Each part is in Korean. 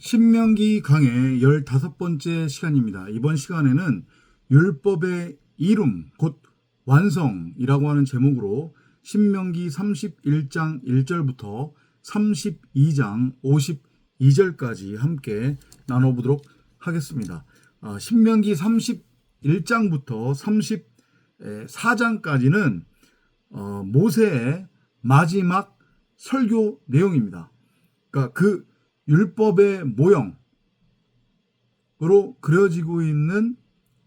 신명기 강의 15번째 시간입니다. 이번 시간에는 율법의 이룸, 곧 완성이라고 하는 제목으로 신명기 31장 1절부터 32장 52절까지 함께 나눠보도록 하겠습니다. 신명기 31장부터 34장까지는 모세의 마지막 설교 내용입니다. 그러니까 그 율법의 모형으로 그려지고 있는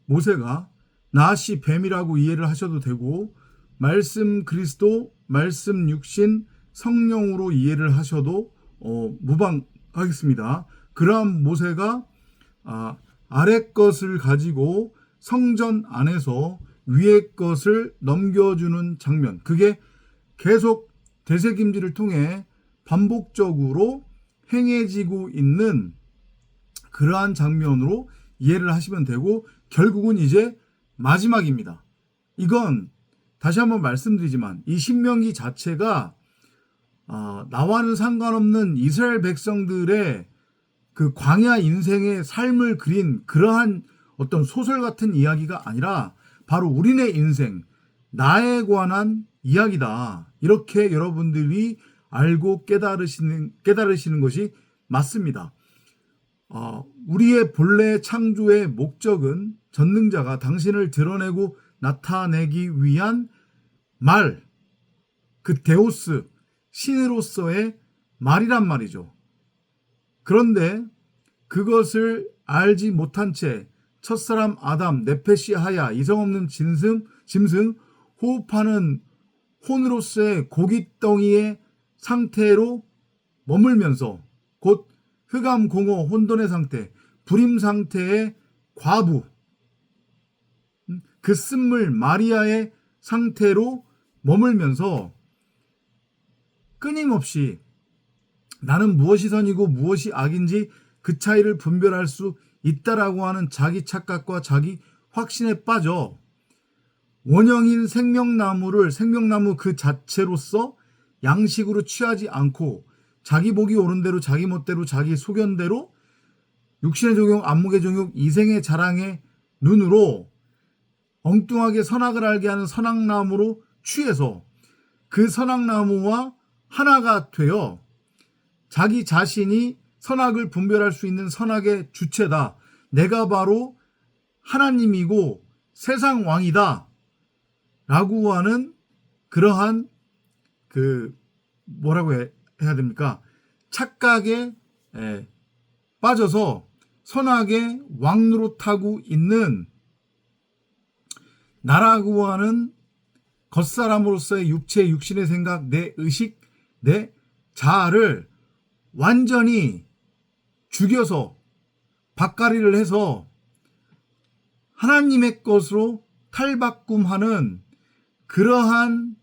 모세가 나시 뱀이라고 이해를 하셔도 되고, 말씀 그리스도, 말씀 육신, 성령으로 이해를 하셔도 무방하겠습니다. 그러한 모세가 아래 것을 가지고 성전 안에서 위의 것을 넘겨주는 장면, 그게 계속 되새김질을 통해 반복적으로 행해지고 있는 그러한 장면으로 이해를 하시면 되고, 결국은 이제 마지막입니다. 이건 다시 한번 말씀드리지만 이 신명기 자체가 나와는 상관없는 이스라엘 백성들의 그 광야 인생의 삶을 그린 그러한 어떤 소설 같은 이야기가 아니라 바로 우리네 인생, 나에 관한 이야기다. 이렇게 여러분들이 알고 깨달으시는 것이 맞습니다. 우리의 본래 창조의 목적은 전능자가 당신을 드러내고 나타내기 위한 말, 그 데오스, 신으로서의 말이란 말이죠. 그런데 그것을 알지 못한 채 첫사람 아담, 네페시 하야, 이성없는 짐승, 호흡하는 혼으로서의 고깃덩이의 상태로 머물면서, 곧 흑암 공허 혼돈의 상태, 불임 상태의 과부, 그 쓴물 마리아의 상태로 머물면서 끊임없이 나는 무엇이 선이고 무엇이 악인지 그 차이를 분별할 수 있다라고 하는 자기 착각과 자기 확신에 빠져 원형인 생명나무 그 자체로서 양식으로 취하지 않고 자기 복이 오는 대로, 자기 멋대로, 자기 소견대로 육신의 종욕, 안목의 종욕, 이생의 자랑의 눈으로 엉뚱하게 선악을 알게 하는 선악나무로 취해서 그 선악나무와 하나가 되어 자기 자신이 선악을 분별할 수 있는 선악의 주체다, 내가 바로 하나님이고 세상 왕이다 라고 하는 그러한 뭐라고 해야 됩니까? 착각에 빠져서 선악의 왕노릇하고 있는 나라고 하는 겉사람으로서의 육체, 육신의 생각, 내 의식, 내 자아를 완전히 죽여서 밭가리를 해서 하나님의 것으로 탈바꿈하는 그러한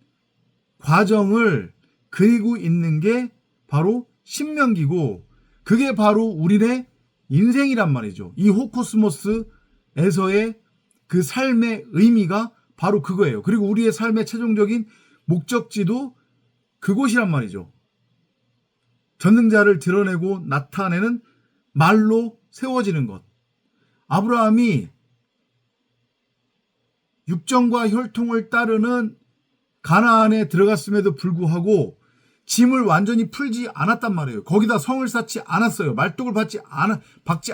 과정을 그리고 있는 게 바로 신명기고, 그게 바로 우리의 인생이란 말이죠. 이 호코스모스에서의 그 삶의 의미가 바로 그거예요. 그리고 우리의 삶의 최종적인 목적지도 그곳이란 말이죠. 전능자를 드러내고 나타내는 말로 세워지는 것. 아브라함이 육정과 혈통을 따르는 가나안에 들어갔음에도 불구하고 짐을 완전히 풀지 않았단 말이에요. 거기다 성을 쌓지 않았어요. 말뚝을 박지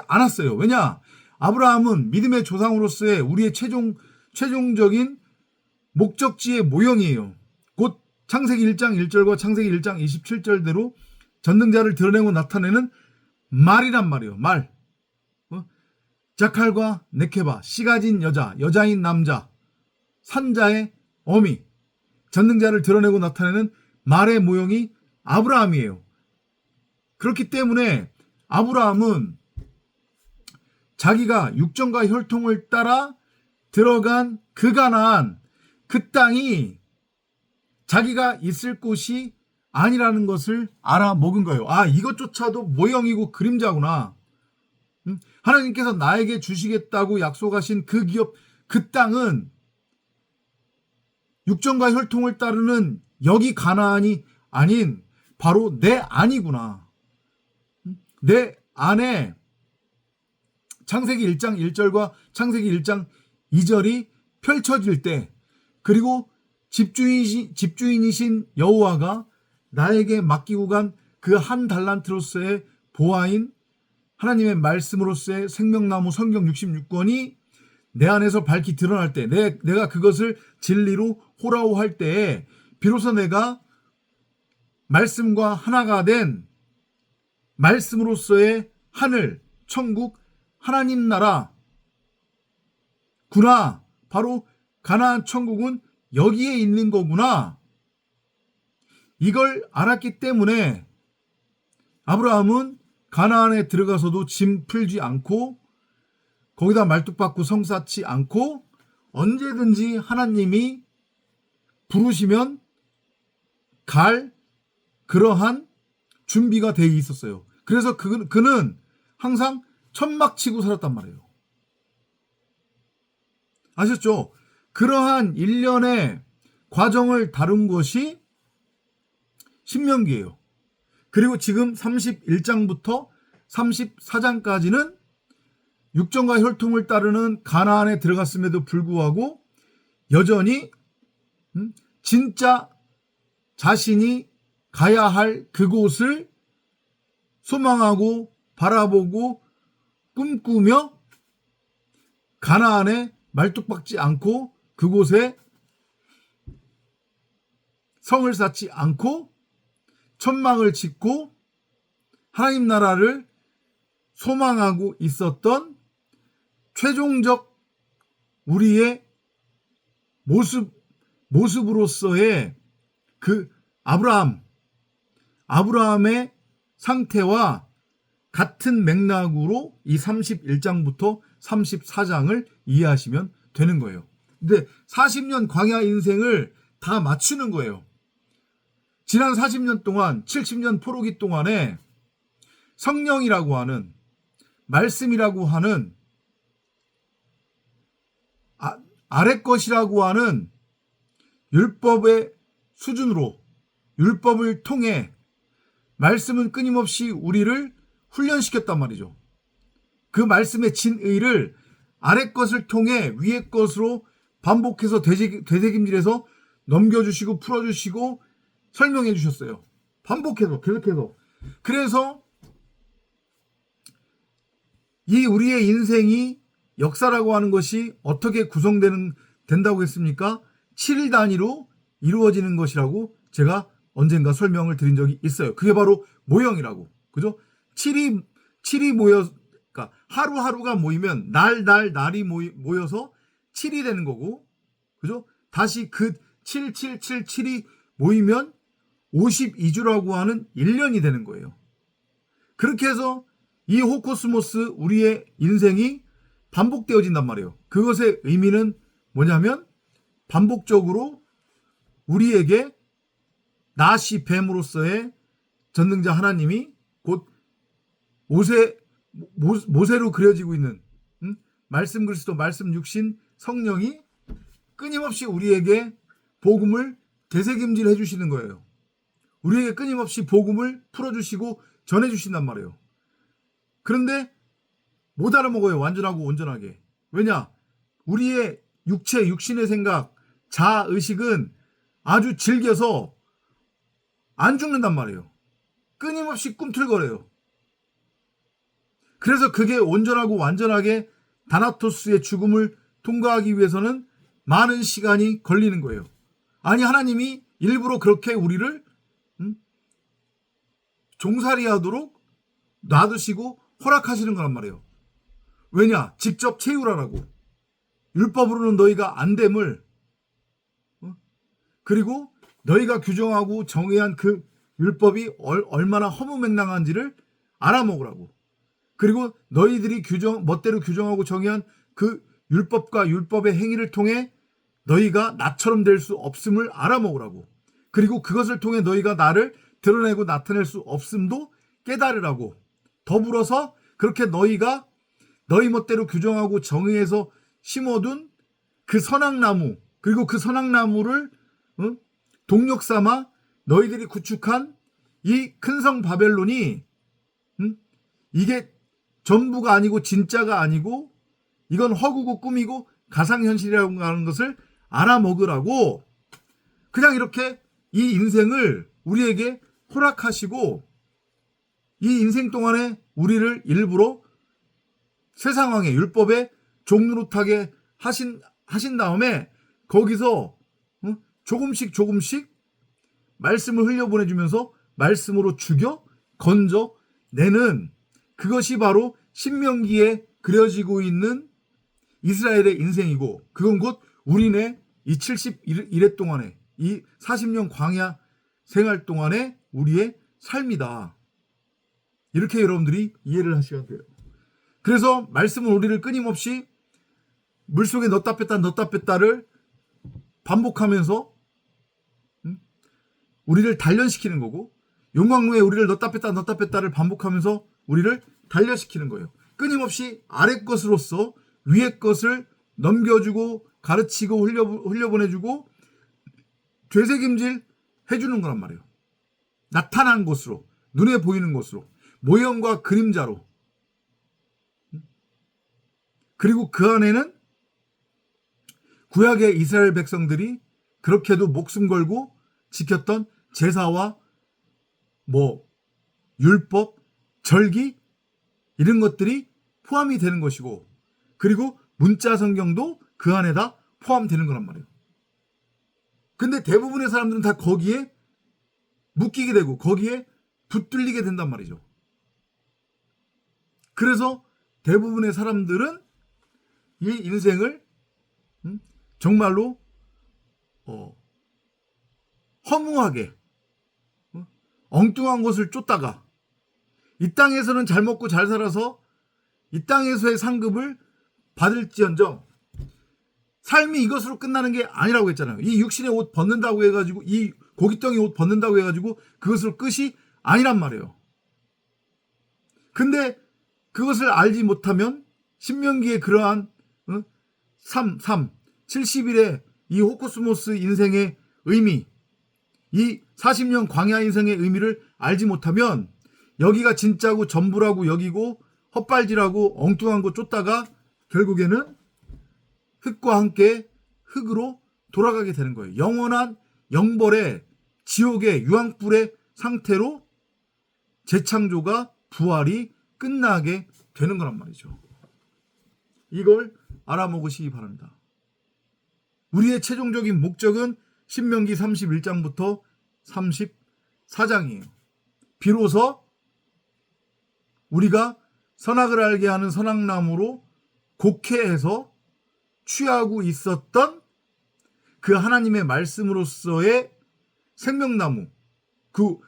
않았어요. 왜냐? 아브라함은 믿음의 조상으로서의 우리의 최종적인 목적지의 모형이에요. 곧 창세기 1장 1절과 창세기 1장 27절대로 전능자를 드러내고 나타내는 말이란 말이에요. 말. 자칼과 네케바, 씨 가진 여자, 여자인 남자, 산자의 어미, 전능자를 드러내고 나타내는 말의 모형이 아브라함이에요. 그렇기 때문에 아브라함은 자기가 육정과 혈통을 따라 들어간 그 가나안, 그 땅이 자기가 있을 곳이 아니라는 것을 알아먹은 거예요. 이것조차도 모형이고 그림자구나. 하나님께서 나에게 주시겠다고 약속하신 그 기업, 그 땅은 육정과 혈통을 따르는 여기 가나안이 아닌 바로 내 안이구나. 내 안에 창세기 1장 1절과 창세기 1장 2절이 펼쳐질 때, 그리고 집주인이신 여호와가 나에게 맡기고 간 그 한 달란트로서의 보화인 하나님의 말씀으로서의 생명나무 성경 66권이 내 안에서 밝히 드러날 때, 내가 그것을 진리로 호라호할 때에 비로소 내가 말씀과 하나가 된 말씀으로서의 하늘, 천국, 하나님 나라 구나, 바로 가나안 천국은 여기에 있는 거구나, 이걸 알았기 때문에 아브라함은 가나안에 들어가서도 짐 풀지 않고 거기다 말뚝박고 성 쌓지 않고 언제든지 하나님이 부르시면 갈 그러한 준비가 되어 있었어요. 그래서 그는 항상 천막 치고 살았단 말이에요. 아셨죠? 그러한 일련의 과정을 다룬 것이 신명기예요. 그리고 지금 31장부터 34장까지는 육정과 혈통을 따르는 가나안에 들어갔음에도 불구하고 여전히 진짜 자신이 가야 할 그곳을 소망하고 바라보고 꿈꾸며 가나안에 말뚝박지 않고 그곳에 성을 쌓지 않고 천막을 짓고 하나님 나라를 소망하고 있었던 최종적 우리의 모습으로서의 그 아브라함의 상태와 같은 맥락으로 이 31장부터 34장을 이해하시면 되는 거예요. 근데 40년 광야 인생을 다 맞추는 거예요. 지난 40년 동안 70년 포로기 동안에 성령이라고 하는, 말씀이라고 하는, 아래 것이라고 하는 율법의 수준으로, 율법을 통해 말씀은 끊임없이 우리를 훈련시켰단 말이죠. 그 말씀의 진의를 아래 것을 통해 위의 것으로 반복해서 되새김질해서 넘겨주시고 풀어주시고 설명해 주셨어요. 반복해서, 계속해서. 그래서 이 우리의 인생이, 역사라고 하는 것이 어떻게 된다고 했습니까? 7일 단위로 이루어지는 것이라고 제가 언젠가 설명을 드린 적이 있어요. 그게 바로 모형이라고. 그죠? 7이 그러니까 하루하루가 모이면 날이 모여서 7이 되는 거고, 그죠? 다시 그 7이 모이면 52주라고 하는 1년이 되는 거예요. 그렇게 해서 이 호코스모스, 우리의 인생이 반복되어진단 말이에요. 그것의 의미는 뭐냐면 반복적으로 우리에게 나시 뱀으로서의 전능자 하나님이 곧 모세로 그려지고 있는 말씀 그리스도, 말씀 육신 성령이 끊임없이 우리에게 복음을 되새김질 해주시는 거예요. 우리에게 끊임없이 복음을 풀어주시고 전해주신단 말이에요. 그런데 못 알아먹어요. 완전하고 온전하게. 왜냐? 우리의 육신의 생각, 자의식은 아주 질겨서 안 죽는단 말이에요. 끊임없이 꿈틀거려요. 그래서 그게 온전하고 완전하게 다나토스의 죽음을 통과하기 위해서는 많은 시간이 걸리는 거예요. 아니, 하나님이 일부러 그렇게 우리를 종살이하도록 놔두시고 허락하시는 거란 말이에요. 왜냐? 직접 채우라라고. 율법으로는 너희가 안 됨을, 그리고 너희가 규정하고 정의한 그 율법이 얼마나 허무맹랑한지를 알아먹으라고. 그리고 너희들이 멋대로 규정하고 정의한 그 율법과 율법의 행위를 통해 너희가 나처럼 될 수 없음을 알아먹으라고. 그리고 그것을 통해 너희가 나를 드러내고 나타낼 수 없음도 깨달으라고. 더불어서 그렇게 너희가 너희 멋대로 규정하고 정의해서 심어둔 그 선악나무, 그리고 그 선악나무를 동력 삼아 너희들이 구축한 이 큰 성 바벨론이 이게 전부가 아니고 진짜가 아니고 이건 허구고 꿈이고 가상현실이라고 하는 것을 알아먹으라고 그냥 이렇게 이 인생을 우리에게 허락하시고 이 인생 동안에 우리를 일부러 세 상황의 율법의 종노릇하게 하신 다음에 거기서 조금씩 말씀을 흘려보내주면서 말씀으로 죽여 건져내는 그것이 바로 신명기에 그려지고 있는 이스라엘의 인생이고 그건 곧 우리네 이 71회 동안에 이 40년 광야 생활 동안에 우리의 삶이다. 이렇게 여러분들이 이해를 하셔야 돼요. 그래서 말씀은 우리를 끊임없이 물속에 넣었다 뺐다를 반복하면서 우리를 단련시키는 거고 용광로에 우리를 넣었다 뺐다를 반복하면서 우리를 단련시키는 거예요. 끊임없이 아래 것으로서 위의 것을 넘겨주고 가르치고 흘려보내주고 되새김질 해주는 거란 말이에요. 나타난 것으로 눈에 보이는 것으로 모형과 그림자로 그리고 그 안에는 구약의 이스라엘 백성들이 그렇게도 목숨 걸고 지켰던 제사와 율법, 절기 이런 것들이 포함이 되는 것이고 그리고 문자 성경도 그 안에다 포함되는 거란 말이에요. 근데 대부분의 사람들은 다 거기에 묶이게 되고 거기에 붙들리게 된단 말이죠. 그래서 대부분의 사람들은 이 인생을 정말로 허무하게 엉뚱한 것을 쫓다가 이 땅에서는 잘 먹고 잘 살아서 이 땅에서의 상급을 받을지언정 삶이 이것으로 끝나는 게 아니라고 했잖아요. 이 육신의 옷 벗는다고 해가지고 이 고깃덩이 옷 벗는다고 해가지고 그것으로 끝이 아니란 말이에요. 근데 그것을 알지 못하면 신명기의 그러한 70일의 이 호코스모스 인생의 의미 이 40년 광야 인생의 의미를 알지 못하면 여기가 진짜고 전부라고 여기고 헛발질하고 엉뚱한 거 쫓다가 결국에는 흙과 함께 흙으로 돌아가게 되는 거예요. 영원한 영벌의 지옥의 유황불의 상태로 재창조가 부활이 끝나게 되는 거란 말이죠. 이걸 알아먹으시기 바랍니다. 우리의 최종적인 목적은 신명기 31장부터 34장이에요. 비로소 우리가 선악을 알게 하는 선악나무로 곡해해서 취하고 있었던 그 하나님의 말씀으로서의 생명나무, 그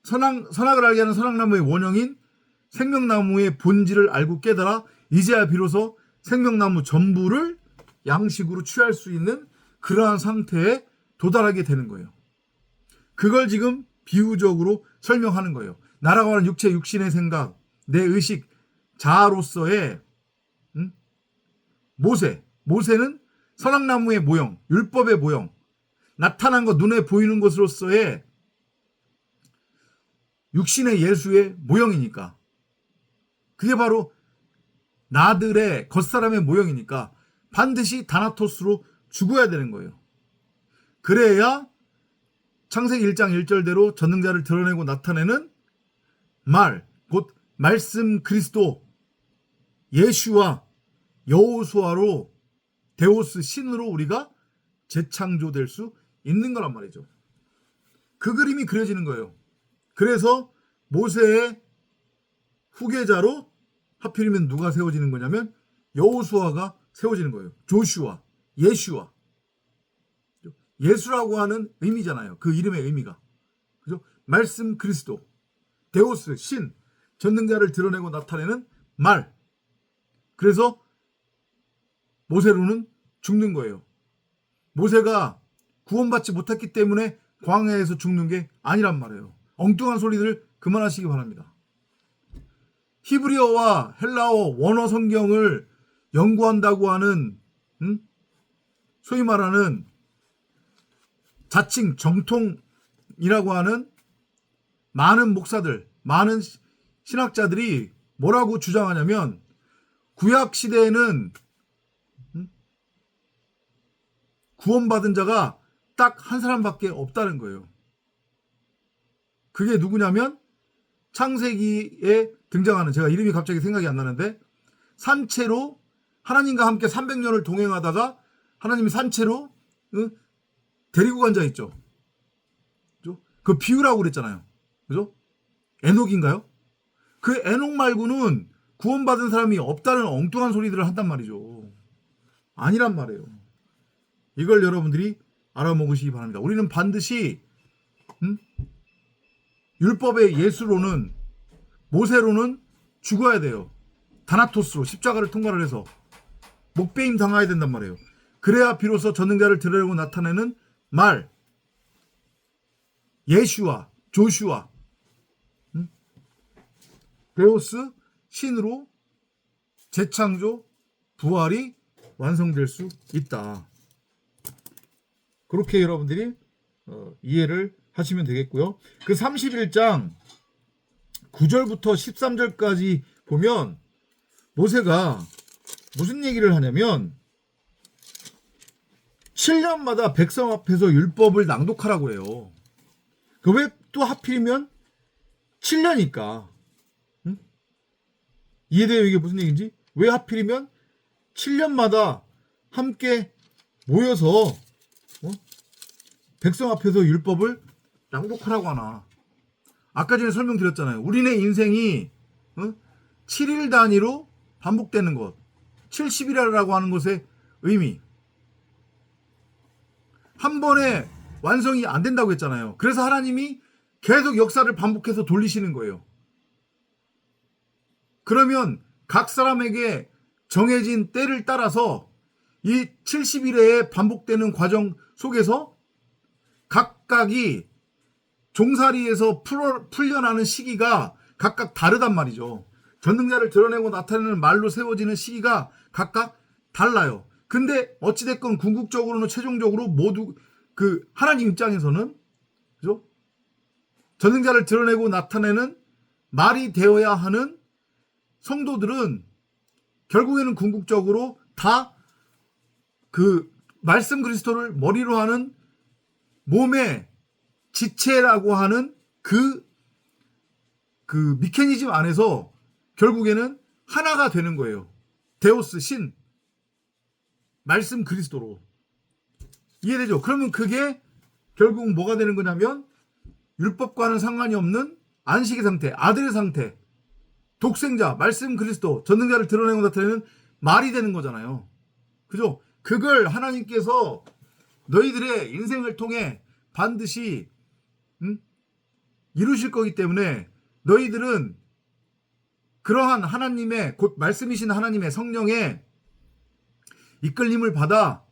선악을 알게 하는 선악나무의 원형인 생명나무의 본질을 알고 깨달아 이제야 비로소 생명나무 전부를 양식으로 취할 수 있는 그러한 상태에 도달하게 되는 거예요. 그걸 지금 비유적으로 설명하는 거예요. 나라고 하는 육체, 육신의 생각, 내 의식, 자아로서의 모세는 선악나무의 모형, 율법의 모형, 나타난 것, 눈에 보이는 것으로서의 육신의 예수의 모형이니까 그게 바로 나들의 겉사람의 모형이니까 반드시 다나토스로 죽어야 되는 거예요. 그래야 창세기 1장 1절대로 전능자를 드러내고 나타내는 말, 곧 말씀 그리스도 예수와 여호수아로 데오스 신으로 우리가 재창조될 수 있는 거란 말이죠. 그 그림이 그려지는 거예요. 그래서 모세의 후계자로 하필이면 누가 세워지는 거냐면 여호수아가 세워지는 거예요. 조슈아, 예슈아. 예수라고 하는 의미잖아요. 그 이름의 의미가. 그죠? 말씀 그리스도, 데오스 신, 전능자를 드러내고 나타내는 말. 그래서 모세로는 죽는 거예요. 모세가 구원받지 못했기 때문에 광야에서 죽는 게 아니란 말이에요. 엉뚱한 소리들 그만하시기 바랍니다. 히브리어와 헬라어 원어 성경을 연구한다고 하는 소위 말하는 자칭 정통이라고 하는 많은 목사들, 많은 신학자들이 뭐라고 주장하냐면 구약 시대에는 구원받은 자가 딱 한 사람밖에 없다는 거예요. 그게 누구냐면 창세기에 등장하는, 제가 이름이 갑자기 생각이 안 나는데, 산채로 하나님과 함께 300년을 동행하다가 하나님이 산채로 데리고 간 자 있죠. 그죠? 그 비유라고 그랬잖아요. 그죠? 에녹인가요? 그 에녹 말고는 구원받은 사람이 없다는 엉뚱한 소리들을 한단 말이죠. 아니란 말이에요. 이걸 여러분들이 알아먹으시기 바랍니다. 우리는 반드시 율법의 예수로는, 모세로는 죽어야 돼요. 다나토스로 십자가를 통과를 해서 목배임 당해야 된단 말이에요. 그래야 비로소 전능자를 드러내고 나타내는 말, 예슈아, 조슈아, 데오스, 신으로 재창조, 부활이 완성될 수 있다. 그렇게 여러분들이 이해를 하시면 되겠고요. 그 31장 9절부터 13절까지 보면 모세가 무슨 얘기를 하냐면 7년마다 백성 앞에서 율법을 낭독하라고 해요. 그 왜 또 하필이면 7년이니까. 이해돼요? 이게 무슨 얘기인지? 왜 하필이면 7년마다 함께 모여서 백성 앞에서 율법을 낭독하라고 하나. 아까 전에 설명드렸잖아요. 우리네 인생이 7일 단위로 반복되는 것, 70일이라고 하는 것의 의미, 한 번에 완성이 안 된다고 했잖아요. 그래서 하나님이 계속 역사를 반복해서 돌리시는 거예요. 그러면 각 사람에게 정해진 때를 따라서 이 70일에 반복되는 과정 속에서 각각이 종살이에서 풀려나는 시기가 각각 다르단 말이죠. 전능자를 드러내고 나타내는 말로 세워지는 시기가 각각 달라요. 근데 어찌됐건 궁극적으로는 최종적으로 모두 그 하나님 입장에서는, 그죠? 전능자를 드러내고 나타내는 말이 되어야 하는 성도들은 결국에는 궁극적으로 다 그 말씀 그리스도를 머리로 하는 몸의 지체라고 하는 그 미케니즘 안에서 결국에는 하나가 되는 거예요. 데오스, 신, 말씀 그리스도로. 이해되죠? 그러면 그게 결국 뭐가 되는 거냐면 율법과는 상관이 없는 안식의 상태, 아들의 상태, 독생자, 말씀 그리스도, 전능자를 드러내고 나타내는 말이 되는 거잖아요. 그죠? 그걸 하나님께서 너희들의 인생을 통해 반드시 이루실 거기 때문에 너희들은 그러한 하나님의, 곧 말씀이신 하나님의 성령의 이끌림을 받아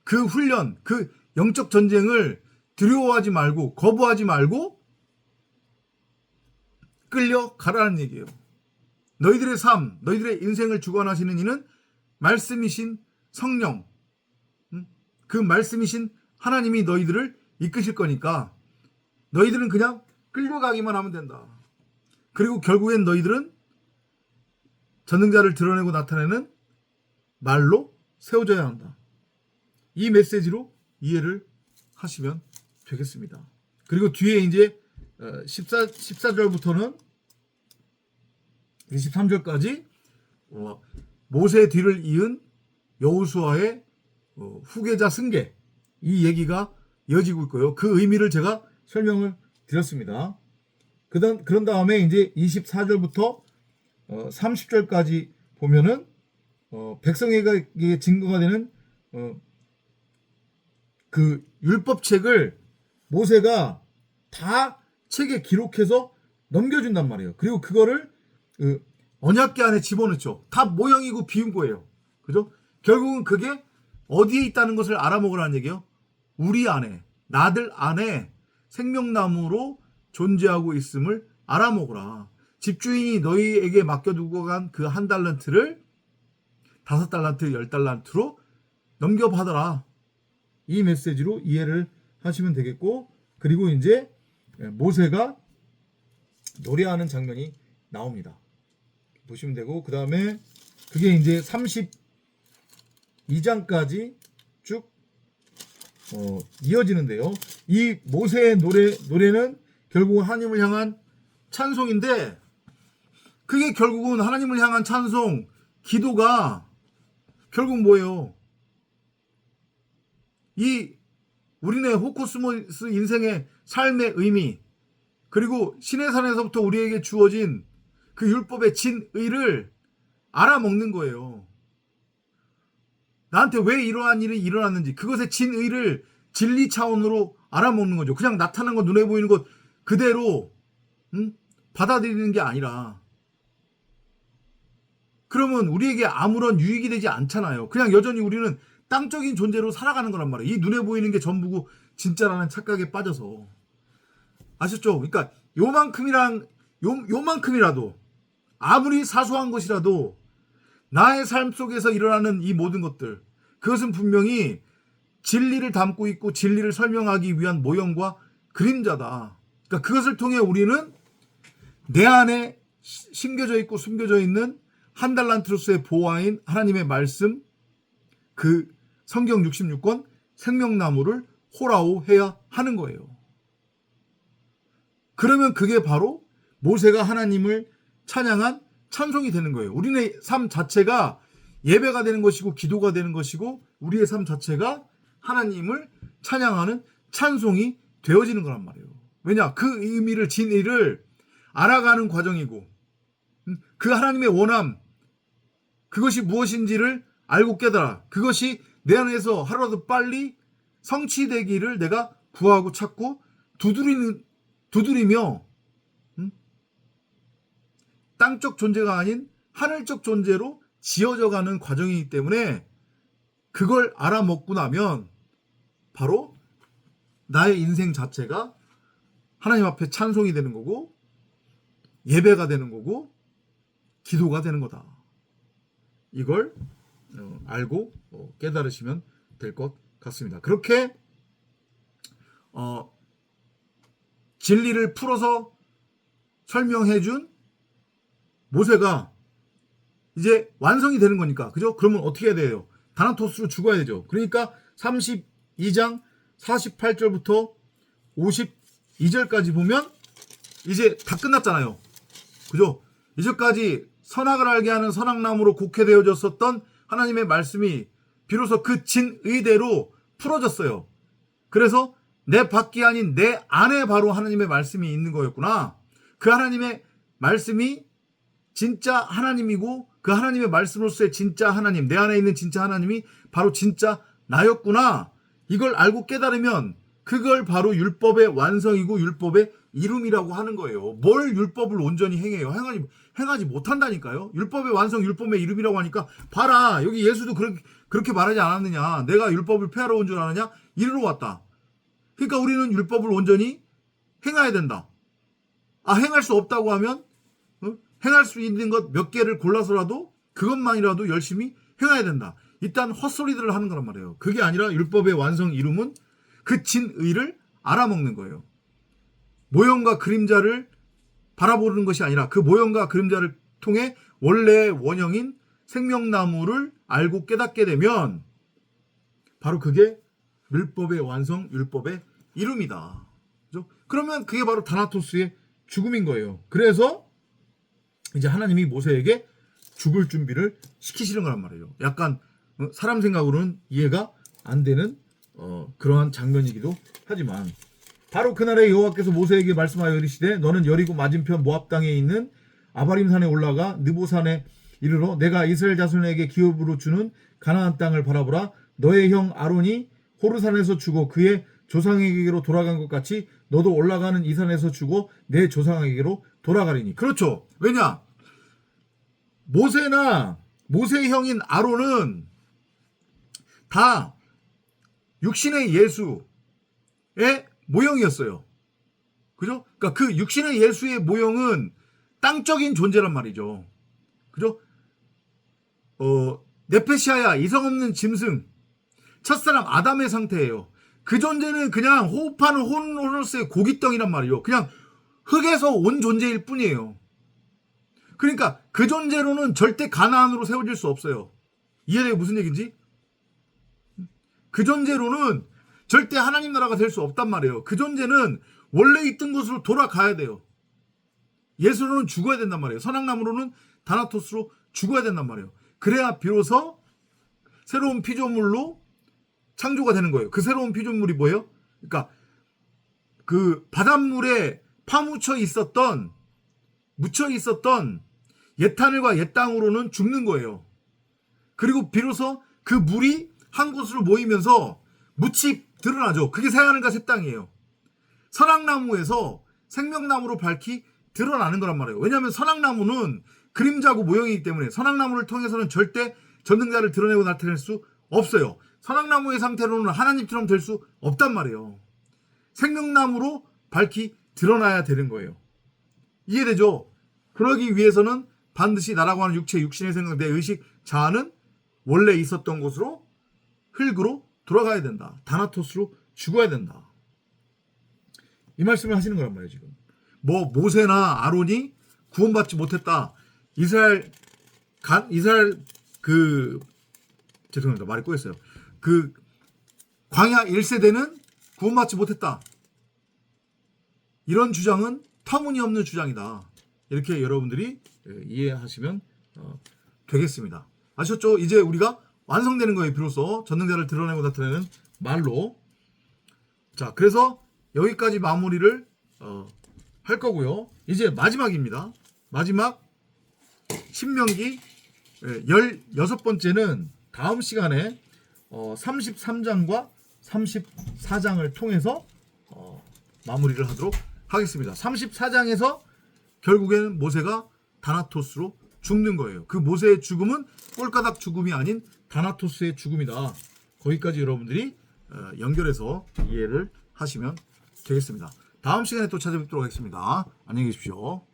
그 훈련, 그 영적 전쟁을 두려워하지 말고 거부하지 말고 끌려가라는 얘기예요. 너희들의 삶, 너희들의 인생을 주관하시는 이는 말씀이신 성령, 그 말씀이신 하나님이 너희들을 이끄실 거니까 너희들은 그냥 끌려가기만 하면 된다. 그리고 결국엔 너희들은 전능자를 드러내고 나타내는 말로 세워져야 한다. 이 메시지로 이해를 하시면 되겠습니다. 그리고 뒤에 이제 14절부터는 23절까지 모세 뒤를 이은 여호수아의 후계자 승계, 이 얘기가 이어지고 있고요. 그 의미를 제가 설명을 드렸습니다. 그런 다음에 이제 24절부터 30절까지 보면은 백성에게 증거가 되는 그 율법책을 모세가 다 책에 기록해서 넘겨준단 말이에요. 그리고 그거를 언약궤 안에 집어넣죠. 다 모형이고 비운 거예요. 그죠? 결국은 그게 어디에 있다는 것을 알아먹으라는 얘기예요. 우리 안에, 나들 안에 생명나무로 존재하고 있음을 알아먹으라. 집주인이 너희에게 맡겨두고 간 그 1달란트를 5달란트, 10달란트로 넘겨받아라. 이 메시지로 이해를 하시면 되겠고, 그리고 이제 모세가 노래하는 장면이 나옵니다. 보시면 되고, 그 다음에 그게 이제 32장까지 쭉 이어지는데요. 이 모세의 노래는 결국 하나님을 향한 찬송인데, 그게 결국은 하나님을 향한 찬송, 기도가 결국 뭐예요? 이 우리네 호코스모스 인생의 삶의 의미, 그리고 시내산에서부터 우리에게 주어진 그 율법의 진의를 알아먹는 거예요. 나한테 왜 이러한 일이 일어났는지, 그것의 진의를 진리 차원으로 알아먹는 거죠. 그냥 나타난 것, 눈에 보이는 것 그대로 받아들이는 게 아니라, 그러면 우리에게 아무런 유익이 되지 않잖아요. 그냥 여전히 우리는 땅적인 존재로 살아가는 거란 말이에요. 이 눈에 보이는 게 전부고 진짜라는 착각에 빠져서. 아셨죠? 그러니까 요만큼이라도, 아무리 사소한 것이라도 나의 삶 속에서 일어나는 이 모든 것들, 그것은 분명히 진리를 담고 있고 진리를 설명하기 위한 모형과 그림자다. 그러니까 그것을 통해 우리는 내 안에 심겨져 있고 숨겨져 있는 한 달란트로서의 보화인 하나님의 말씀, 그 성경 66권 생명나무를 호라오해야 하는 거예요. 그러면 그게 바로 모세가 하나님을 찬양한 찬송이 되는 거예요. 우리의 삶 자체가 예배가 되는 것이고 기도가 되는 것이고, 우리의 삶 자체가 하나님을 찬양하는 찬송이 되어지는 거란 말이에요. 왜냐? 그 의미를, 진의를 알아가는 과정이고, 그 하나님의 원함, 그것이 무엇인지를 알고 깨달아, 그것이 내 안에서 하루라도 빨리 성취되기를 내가 구하고 찾고 두드리며 땅적 존재가 아닌 하늘적 존재로 지어져가는 과정이기 때문에, 그걸 알아먹고 나면 바로 나의 인생 자체가 하나님 앞에 찬송이 되는 거고, 예배가 되는 거고, 기도가 되는 거다. 이걸 알고 깨달으시면 될 것 같습니다. 그렇게 진리를 풀어서 설명해준 모세가 이제 완성이 되는 거니까, 그죠? 그러면 어떻게 해야 돼요? 다나토스로 죽어야 되죠. 그러니까 32장 48절부터 52절까지 보면 이제 다 끝났잖아요. 그죠? 이제까지 선악을 알게 하는 선악나무로 곡해되어졌었던 하나님의 말씀이 비로소 그 진의대로 풀어졌어요. 그래서 내 밖이 아닌 내 안에 바로 하나님의 말씀이 있는 거였구나. 그 하나님의 말씀이 진짜 하나님이고, 그 하나님의 말씀으로서의 진짜 하나님, 내 안에 있는 진짜 하나님이 바로 진짜 나였구나. 이걸 알고 깨달으면 그걸 바로 율법의 완성이고 율법의 이룸이라고 하는 거예요. 뭘 율법을 온전히 행해요? 행하지 못한다니까요. 율법의 완성, 율법의 이룸이라고 하니까, 봐라, 여기 예수도 그렇게 말하지 않았느냐. 내가 율법을 폐하러 온 줄 아느냐? 이리로 왔다. 그러니까 우리는 율법을 온전히 행해야 된다. 행할 수 없다고 하면 행할 수 있는 것 몇 개를 골라서라도 그것만이라도 열심히 행해야 된다. 일단 헛소리들을 하는 거란 말이에요. 그게 아니라 율법의 완성 이룸은 그 진의를 알아먹는 거예요. 모형과 그림자를 바라보는 것이 아니라 그 모형과 그림자를 통해 원래의 원형인 생명나무를 알고 깨닫게 되면 바로 그게 율법의 완성, 율법의 이룸이다. 그죠? 그러면 그게 바로 다나토스의 죽음인 거예요. 그래서 이제 하나님이 모세에게 죽을 준비를 시키시는 거란 말이에요. 약간 사람 생각으로는 이해가 안 되는 그러한 장면이기도 하지만, 바로 그날에 여호와께서 모세에게 말씀하여 이르시되 너는 여리고 맞은편 모압 땅에 있는 아바림산에 올라가 느보산에 이르러 내가 이스라엘 자손에게 기업으로 주는 가나안 땅을 바라보라. 너의 형 아론이 호르산에서 죽어 그의 조상에게로 돌아간 것 같이 너도 올라가는 이 산에서 죽어 내 조상에게로 돌아가리니. 그렇죠. 왜냐? 모세나 모세의 형인 아론은 다 육신의 예수의 모형이었어요. 그죠? 그러니까 그 육신의 예수의 모형은 땅적인 존재란 말이죠. 그죠? 네페시아야, 이성 없는 짐승, 첫사람 아담의 상태예요. 그 존재는 그냥 호흡하는 혼으로서의 고깃덩이란 말이에요. 그냥 흙에서 온 존재일 뿐이에요. 그러니까 그 존재로는 절대 가나안으로 세워질 수 없어요. 이해돼요? 무슨 얘기인지? 그 존재로는 절대 하나님 나라가 될 수 없단 말이에요. 그 존재는 원래 있던 곳으로 돌아가야 돼요. 예수로는 죽어야 된단 말이에요. 선악나무로는 다나토스로 죽어야 된단 말이에요. 그래야 비로소 새로운 피조물로 창조가 되는 거예요. 그 새로운 피조물이 뭐예요? 그러니까 그 바닷물에 파묻혀 있었던 묻혀 있었던 옛하늘과 옛 땅으로는 죽는 거예요. 그리고 비로소 그 물이 한 곳으로 모이면서 묻이 드러나죠. 그게 새하늘과 새 땅이에요. 선악나무에서 생명나무로 밝히 드러나는 거란 말이에요. 왜냐하면 선악나무는 그림자고 모형이기 때문에 선악나무를 통해서는 절대 전능자를 드러내고 나타낼 수 없어요. 선악나무의 상태로는 하나님처럼 될 수 없단 말이에요. 생명나무로 밝히 드러나야 되는 거예요. 이해되죠? 그러기 위해서는 반드시 나라고 하는 육체, 육신의 생각, 내 의식, 자아는 원래 있었던 곳으로 흙으로 돌아가야 된다. 다나토스로 죽어야 된다. 이 말씀을 하시는 거란 말이에요, 지금. 뭐 모세나 아론이 구원받지 못했다. 이스라엘 죄송합니다. 말이 꼬였어요. 그 광야 1세대는 구원받지 못했다. 이런 주장은 터무니없는 주장이다. 이렇게 여러분들이 이해하시면 되겠습니다. 아셨죠? 이제 우리가 완성되는 거예요. 비로소 전능자를 드러내고 나타내는 말로. 자, 그래서 여기까지 마무리를 할 거고요. 이제 마지막입니다. 마지막 신명기 16번째는 다음 시간에 33장과 34장을 통해서 마무리를 하도록 하겠습니다. 34장에서 결국에는 모세가 다나토스로 죽는 거예요. 그 모세의 죽음은 꼴가닥 죽음이 아닌 다나토스의 죽음이다. 거기까지 여러분들이 연결해서 이해를 하시면 되겠습니다. 다음 시간에 또 찾아뵙도록 하겠습니다. 안녕히 계십시오.